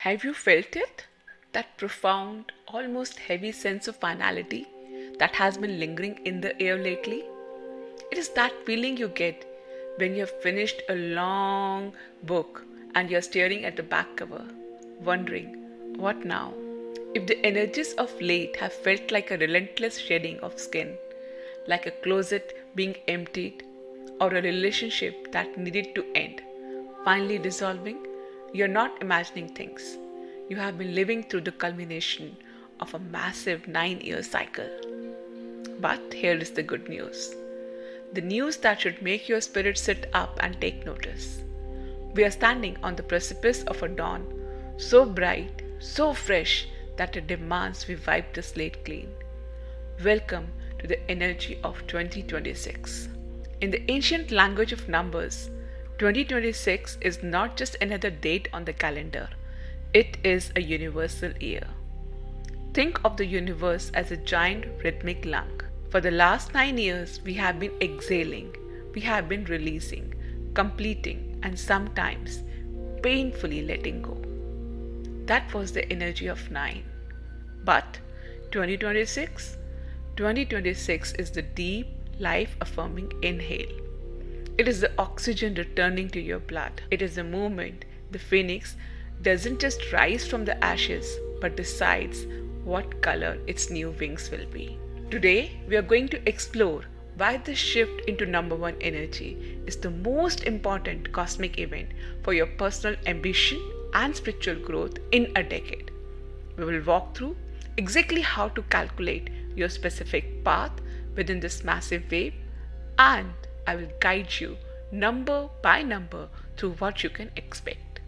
Have you felt it? That profound, almost heavy sense of finality that has been lingering in the air lately? It is that feeling you get when you have finished a long book and you're staring at the back cover, wondering, what now? If the energies of late have felt like a relentless shedding of skin, like a closet being emptied, or a relationship that needed to end, finally dissolving, you're not imagining things. You have been living through the culmination of a massive 9-year cycle. But here is the good news. The news that should make your spirit sit up and take notice. We are standing on the precipice of a dawn, so bright, so fresh that it demands we wipe the slate clean. Welcome to the energy of 2026. In the ancient language of numbers, 2026 is not just another date on the calendar, it is a universal year. Think of the universe as a giant rhythmic lung. For the last 9 years, we have been exhaling, we have been releasing, completing, and sometimes painfully letting go. That was the energy of 9. But 2026? 2026 is the deep, life-affirming inhale. It is the oxygen returning to your blood. It is the moment the phoenix doesn't just rise from the ashes but decides what color its new wings will be. Today, we are going to explore why this shift into number one energy is the most important cosmic event for your personal ambition and spiritual growth in a decade. We will walk through exactly how to calculate your specific path within this massive wave, and I will guide you number by number through what you can expect.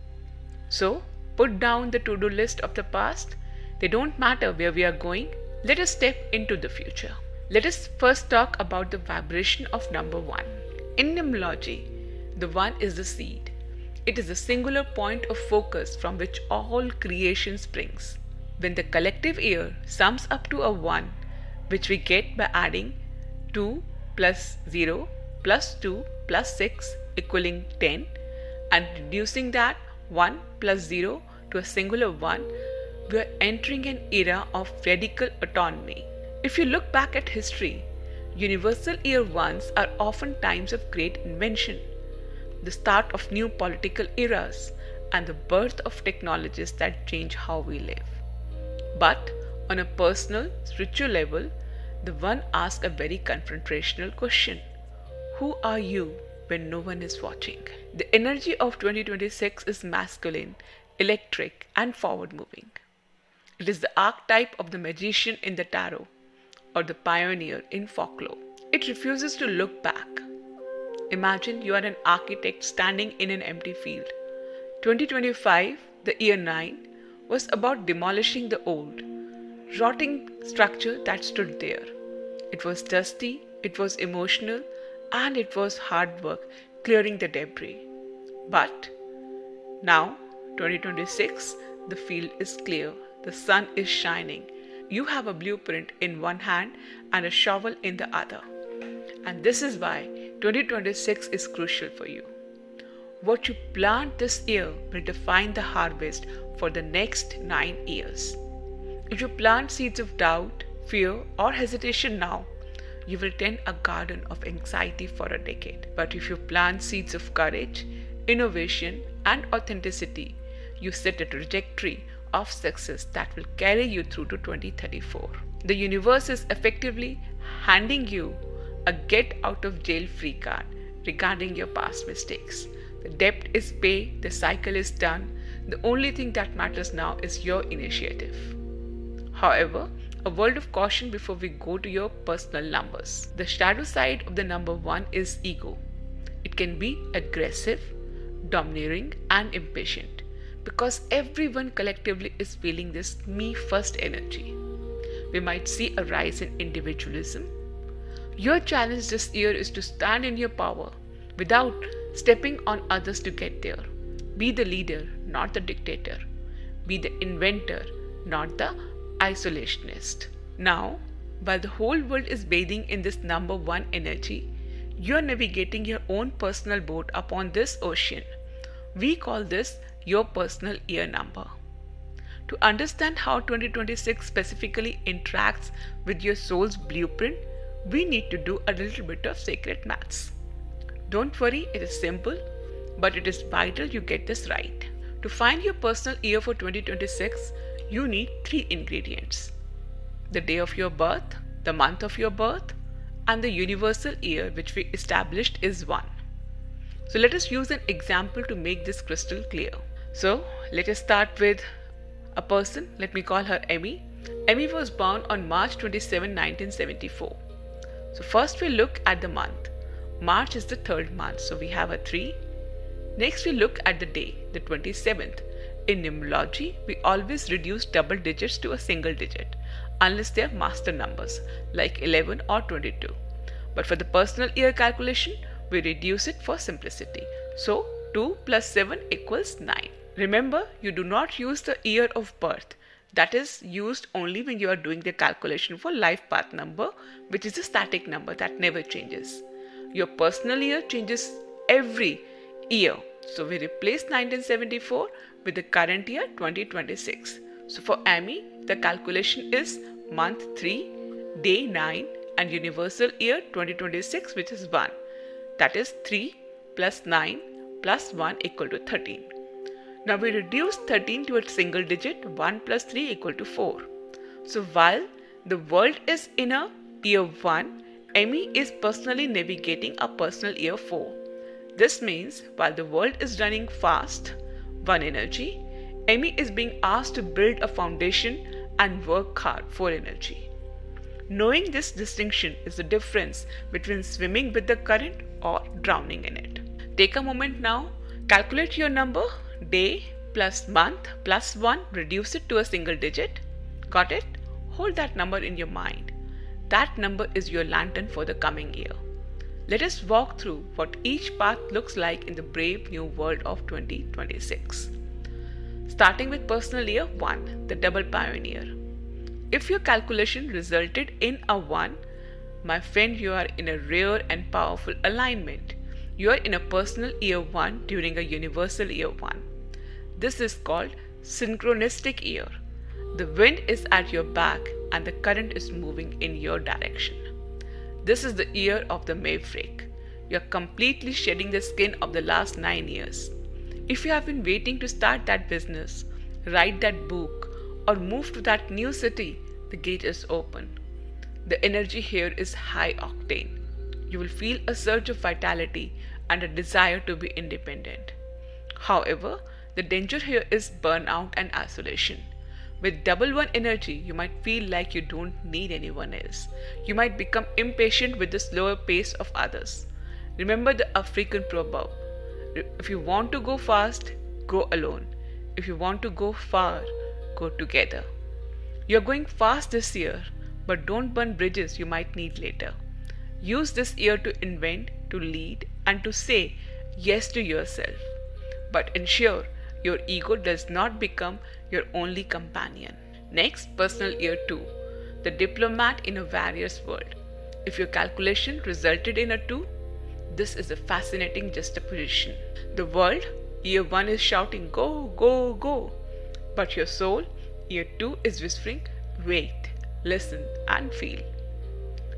So, put down the to-do list of the past. They don't matter where we are going. Let us step into the future. Let us first talk about the vibration of number one. In Numerology, the one is the seed. It is the singular point of focus from which all creation springs. When the collective year sums up to a 1, which we get by adding 2 plus 0 plus 2 plus 6 equaling 10, and reducing that 1 plus 0 to a singular 1, we are entering an era of radical autonomy. If you look back at history, universal year ones are often times of great invention, the start of new political eras, and the birth of technologies that change how we live. But on a personal, spiritual level, the one asks a very confrontational question. Who are you when no one is watching? The energy of 2026 is masculine, electric, and forward-moving. It is the archetype of the magician in the tarot or the pioneer in folklore. It refuses to look back. Imagine you are an architect standing in an empty field. 2025, the year 9, was about demolishing the old, rotting structure that stood there. It was dusty, it was emotional, and it was hard work clearing the debris. But now, 2026, the field is clear, the sun is shining. You have a blueprint in one hand and a shovel in the other. And this is why 2026 is crucial for you. What you plant this year will define the harvest for the next 9 years. If you plant seeds of doubt, fear, or hesitation now, you will tend a garden of anxiety for a decade. But if you plant seeds of courage, innovation, and authenticity, you set a trajectory of success that will carry you through to 2034. The universe is effectively handing you a get out of jail free card regarding your past mistakes. The debt is paid, the cycle is done. The only thing that matters now is your initiative. However, a word of caution before we go to your personal numbers. The shadow side of the number one is ego. It can be aggressive, domineering, and impatient because everyone collectively is feeling this me first energy. We might see a rise in individualism. Your challenge this year is to stand in your power without stepping on others to get there. Be the leader, not the dictator. Be the inventor, not the isolationist. Now, while the whole world is bathing in this number one energy, you're navigating your own personal boat upon this ocean. We call this your personal year number. To understand how 2026 specifically interacts with your soul's blueprint, we need to do a little bit of sacred maths. Don't worry, it is simple, but it is vital you get this right. To find your personal year for 2026, you need 3 ingredients: the day of your birth, the month of your birth, and the universal year which we established is 1. So let us use an example to make this crystal clear. So let us start with a person. Let me call her Emmy. Emmy was born on March 27, 1974. So first we look at the month. March is the 3rd month, so we have a 3. Next we look at the day, the 27th. In numerology, we always reduce double digits to a single digit, unless they are master numbers like 11 or 22. But for the personal year calculation, we reduce it for simplicity. So 2 plus 7 equals 9. Remember, you do not use the year of birth. That is used only when you are doing the calculation for life path number, which is a static number that never changes. Your personal year changes every year. So we replace 1974 with the current year 2026. So for Amy, the calculation is month 3, day 9 and universal year 2026, which is 1. That is 3 plus 9 plus 1 equal to 13. Now we reduce 13 to a single digit. 1 plus 3 equal to 4. So while the world is in a year 1, Amy is personally navigating a personal year 4. This means while the world is running fast, 1 energy, Amy is being asked to build a foundation and work hard, 4 energy. Knowing this distinction is the difference between swimming with the current or drowning in it. Take a moment now, calculate your number, day plus month plus 1, reduce it to a single digit. Got it? Hold that number in your mind. That number is your lantern for the coming year. Let us walk through what each path looks like in the brave new world of 2026. Starting with personal year 1, the double pioneer. If your calculation resulted in a 1, my friend, you are in a rare and powerful alignment. You are in a personal year 1 during a universal year 1. This is called synchronistic year. The wind is at your back and the current is moving in your direction. This is the year of the maverick. You are completely shedding the skin of the last 9 years. If you have been waiting to start that business, write that book, or move to that new city, the gate is open. The energy here is high octane. You will feel a surge of vitality and a desire to be independent. However, the danger here is burnout and isolation. With double 1 energy, you might feel like you don't need anyone else. You might become impatient with the slower pace of others. Remember the African proverb, if you want to go fast, go alone. If you want to go far, go together. You're going fast this year, but don't burn bridges you might need later. Use this year to invent, to lead, and to say yes to yourself. But ensure your ego does not become your only companion. Next, personal year 2, the diplomat in a warrior's world. If your calculation resulted in a 2, this is a fascinating juxtaposition. The world, year 1 is shouting, go, go, go. But your soul, year 2 is whispering, wait, listen and feel.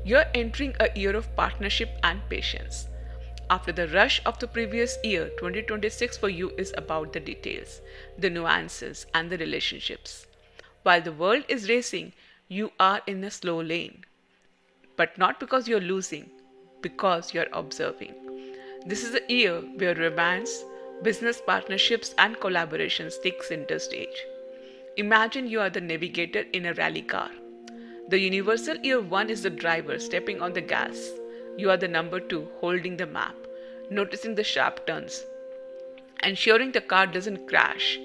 You're entering a year of partnership and patience. After the rush of the previous year, 2026 for you is about the details, the nuances and the relationships. While the world is racing, you are in a slow lane. But not because you're losing, because you're observing. This is a year where romance, business partnerships and collaborations take center stage. Imagine you are the navigator in a rally car. The universal year 1 is the driver stepping on the gas. You are the number 2 holding the map, noticing the sharp turns, ensuring the car doesn't crash.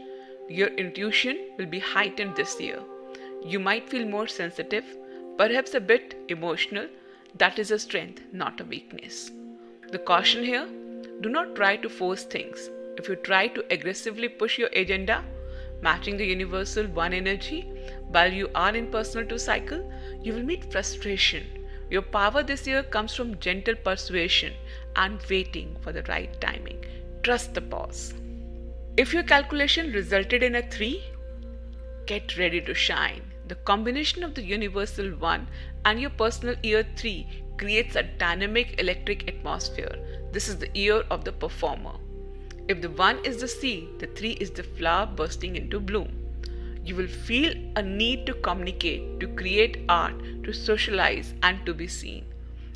Your intuition will be heightened this year. You might feel more sensitive, perhaps a bit emotional. That is a strength, not a weakness. The caution here, do not try to force things. If you try to aggressively push your agenda, matching the universal 1 energy, while you are in personal 2 cycle, you will meet frustration. Your power this year comes from gentle persuasion and waiting for the right timing. Trust the pause. If your calculation resulted in a 3, get ready to shine. The combination of the universal 1 and your personal year 3 creates a dynamic electric atmosphere. This is the year of the performer. If the 1 is the seed, the 3 is the flower bursting into bloom. You will feel a need to communicate, to create art, to socialize, and to be seen.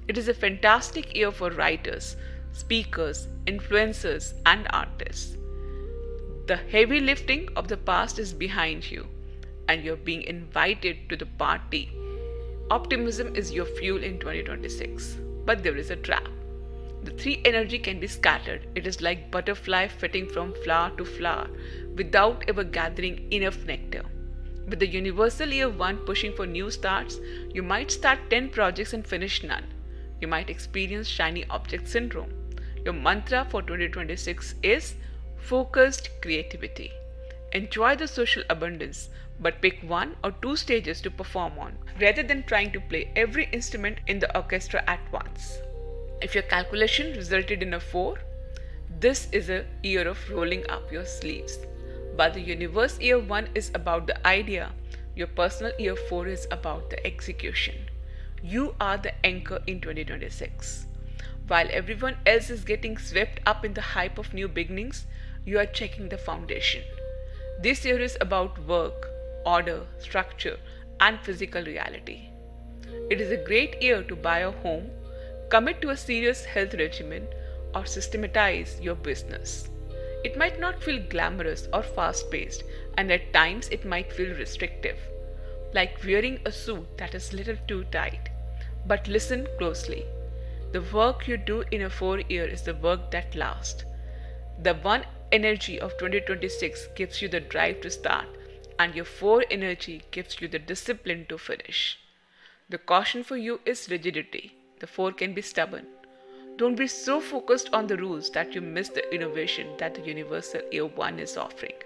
It is a fantastic year for writers, speakers, influencers, and artists. The heavy lifting of the past is behind you, and you're being invited to the party. Optimism is your fuel in 2026, but there is a trap. The 3 energy can be scattered. It is like butterfly flitting from flower to flower without ever gathering enough nectar. With the universal year 1 pushing for new starts, you might start 10 projects and finish none. You might experience shiny object syndrome. Your mantra for 2026 is focused creativity. Enjoy the social abundance, but pick 1 or 2 stages to perform on, rather than trying to play every instrument in the orchestra at once. If your calculation resulted in a 4, this is a year of rolling up your sleeves. But the universe year 1 is about the idea, your personal year 4 is about the execution. You are the anchor in 2026. While everyone else is getting swept up in the hype of new beginnings, you are checking the foundation. This year is about work, order, structure, and physical reality. It is a great year to buy a home, commit to a serious health regimen, or systematize your business. It might not feel glamorous or fast-paced, and at times it might feel restrictive, like wearing a suit that is a little too tight. But listen closely. The work you do in a 4 year is the work that lasts. The 1 energy of 2026 gives you the drive to start, and your 4 energy gives you the discipline to finish. The caution for you is rigidity. The 4 can be stubborn. Don't be so focused on the rules that you miss the innovation that the universal year 1 is offering.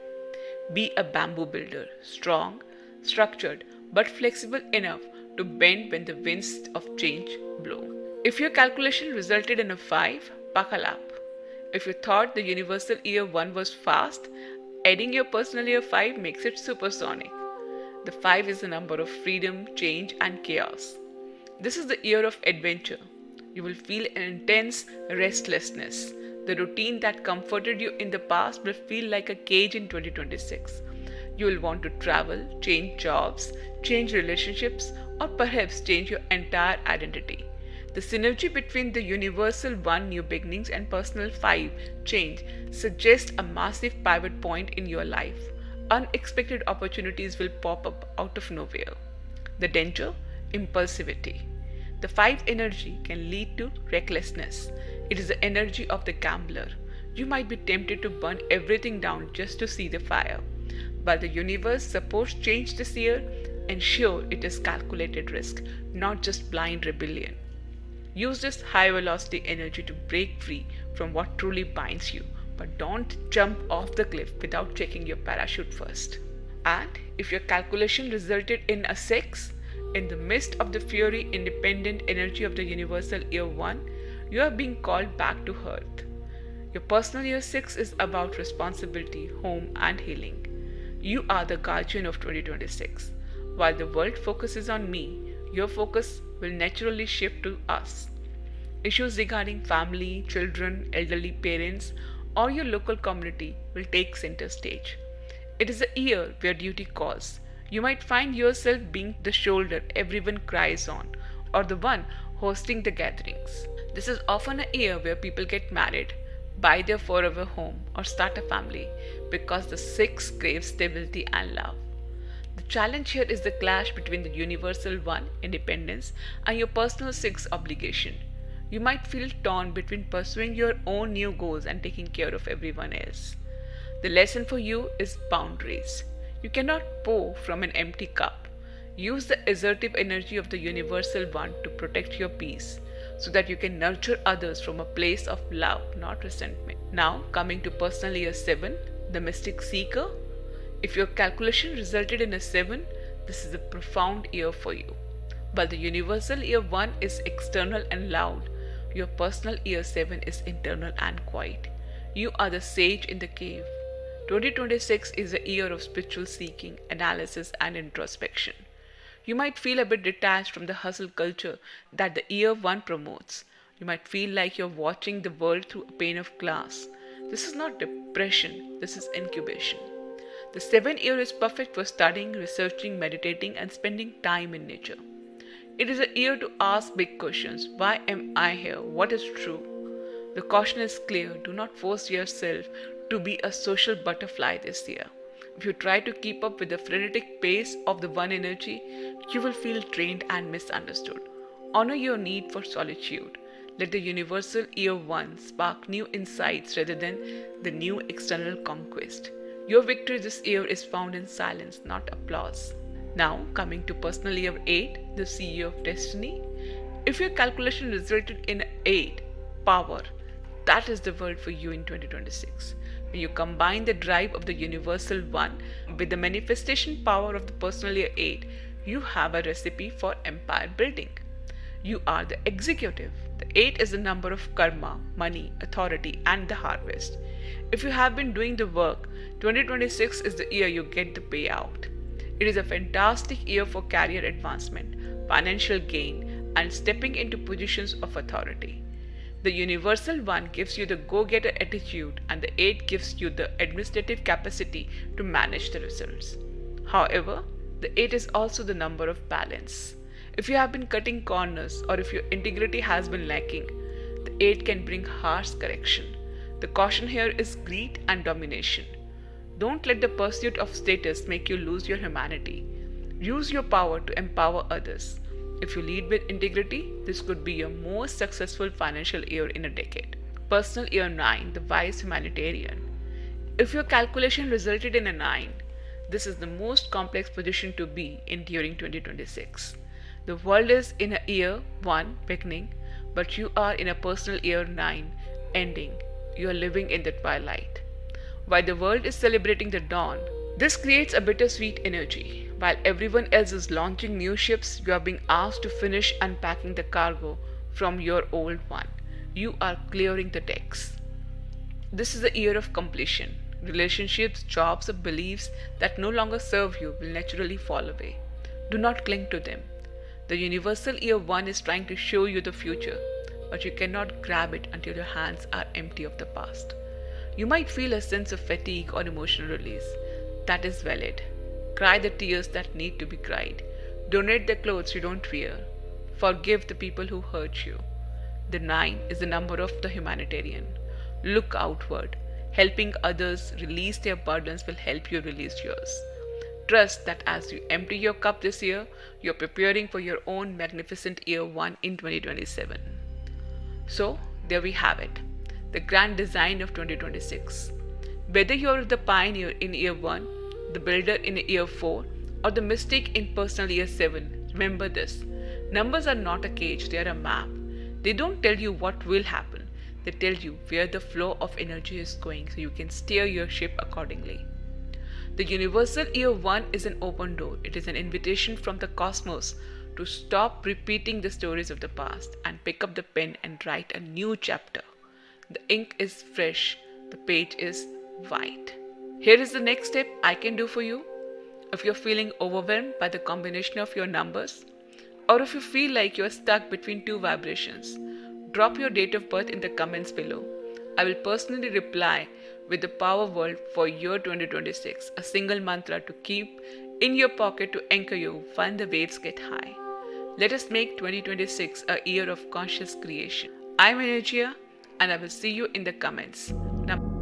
Be a bamboo builder, strong, structured, but flexible enough to bend when the winds of change blow. If your calculation resulted in a 5, buckle up. If you thought the universal year 1 was fast, adding your personal year 5 makes it supersonic. The 5 is the number of freedom, change, and chaos. This is the year of adventure. You will feel an intense restlessness. The routine that comforted you in the past will feel like a cage in 2026. You will want to travel, change jobs, change relationships, or perhaps change your entire identity. The synergy between the universal 1 new beginnings and personal 5 change suggests a massive pivot point in your life. Unexpected opportunities will pop up out of nowhere. The danger? Impulsivity. The 5 energy can lead to recklessness. It is the energy of the gambler. You might be tempted to burn everything down just to see the fire. But the universe supports change this year. Ensure it is calculated risk, not just blind rebellion. Use this high velocity energy to break free from what truly binds you, but don't jump off the cliff without checking your parachute first. And if your calculation resulted in a 6, in the midst of the fiery independent energy of the universal year 1, you are being called back to earth. Your personal year 6 is about responsibility, home, and healing. You are the guardian of 2026. While the world focuses on me, your focus will naturally shift to us. Issues regarding family, children, elderly parents, or your local community will take center stage. It is a year where duty calls. You might find yourself being the shoulder everyone cries on, or the one hosting the gatherings. This is often a year where people get married, buy their forever home, or start a family because the 6 craves stability and love. The challenge here is the clash between the universal 1, independence, and your personal 6, obligation. You might feel torn between pursuing your own new goals and taking care of everyone else. The lesson for you is boundaries. You cannot pour from an empty cup. Use the assertive energy of the universal 1 to protect your peace so that you can nurture others from a place of love, not resentment. Now, coming to personal year 7, the mystic seeker. If your calculation resulted in a 7, this is a profound year for you. But the universal year 1 is external and loud. Your personal year 7 is internal and quiet. You are the sage in the cave. 2026 is a year of spiritual seeking, analysis, and introspection. You might feel a bit detached from the hustle culture that the year one promotes. You might feel like you're watching the world through a pane of glass. This is not depression, this is incubation. The 7th year is perfect for studying, researching, meditating, and spending time in nature. It is a year to ask big questions. Why am I here? What is true? The caution is clear. Do not force yourself to be a social butterfly this year. If you try to keep up with the frenetic pace of the one energy, you will feel drained and misunderstood. Honor your need for solitude. Let the universal year one spark new insights rather than the new external conquest. Your victory this year is found in silence, not applause. Now, coming to personal year 8, the CEO of destiny. If your calculation resulted in 8, power, that is the word for you in 2026. When you combine the drive of the universal one with the manifestation power of the personal year 8, you have a recipe for empire building. You are the executive. The 8 is the number of karma, money, authority, and the harvest. If you have been doing the work, 2026 is the year you get the payout. It is a fantastic year for career advancement, financial gain, and stepping into positions of authority. The universal one gives you the go-getter attitude, and the 8 gives you the administrative capacity to manage the results. However, the 8 is also the number of balance. If you have been cutting corners or if your integrity has been lacking, the 8 can bring harsh correction. The caution here is greed and domination. Don't let the pursuit of status make you lose your humanity. Use your power to empower others. If you lead with integrity, this could be your most successful financial year in a decade. Personal year 9, the wise humanitarian. If your calculation resulted in a 9, this is the most complex position to be in during 2026. The world is in a year 1 beginning, but you are in a personal year 9 ending. You are living in the twilight. While the world is celebrating the dawn, this creates a bittersweet energy. While everyone else is launching new ships, you are being asked to finish unpacking the cargo from your old one. You are clearing the decks. This is a year of completion. Relationships, jobs, or beliefs that no longer serve you will naturally fall away. Do not cling to them. The universal year 1 is trying to show you the future, but you cannot grab it until your hands are empty of the past. You might feel a sense of fatigue or emotional release. That is valid. Cry the tears that need to be cried. Donate the clothes you don't wear. Forgive the people who hurt you. The 9 is the number of the humanitarian. Look outward. Helping others release their burdens will help you release yours. Trust that as you empty your cup this year, you're preparing for your own magnificent year 1 in 2027. So, there we have it. The grand design of 2026. Whether you're the pioneer in year 1, the builder in year 4, or the mystic in personal year 7, remember this. Numbers are not a cage, they are a map. They don't tell you what will happen. They tell you where the flow of energy is going so you can steer your ship accordingly. The universal year 1 is an open door. It is an invitation from the cosmos to stop repeating the stories of the past and pick up the pen and write a new chapter. The ink is fresh, the page is white. Here is the next step I can do for you. If you're feeling overwhelmed by the combination of your numbers, or if you feel like you're stuck between two vibrations, drop your date of birth in the comments below. I will personally reply with the power word for year 2026, a single mantra to keep in your pocket to anchor you when the waves get high. Let us make 2026 a year of conscious creation. I'm Energia, and I will see you in the comments. Now,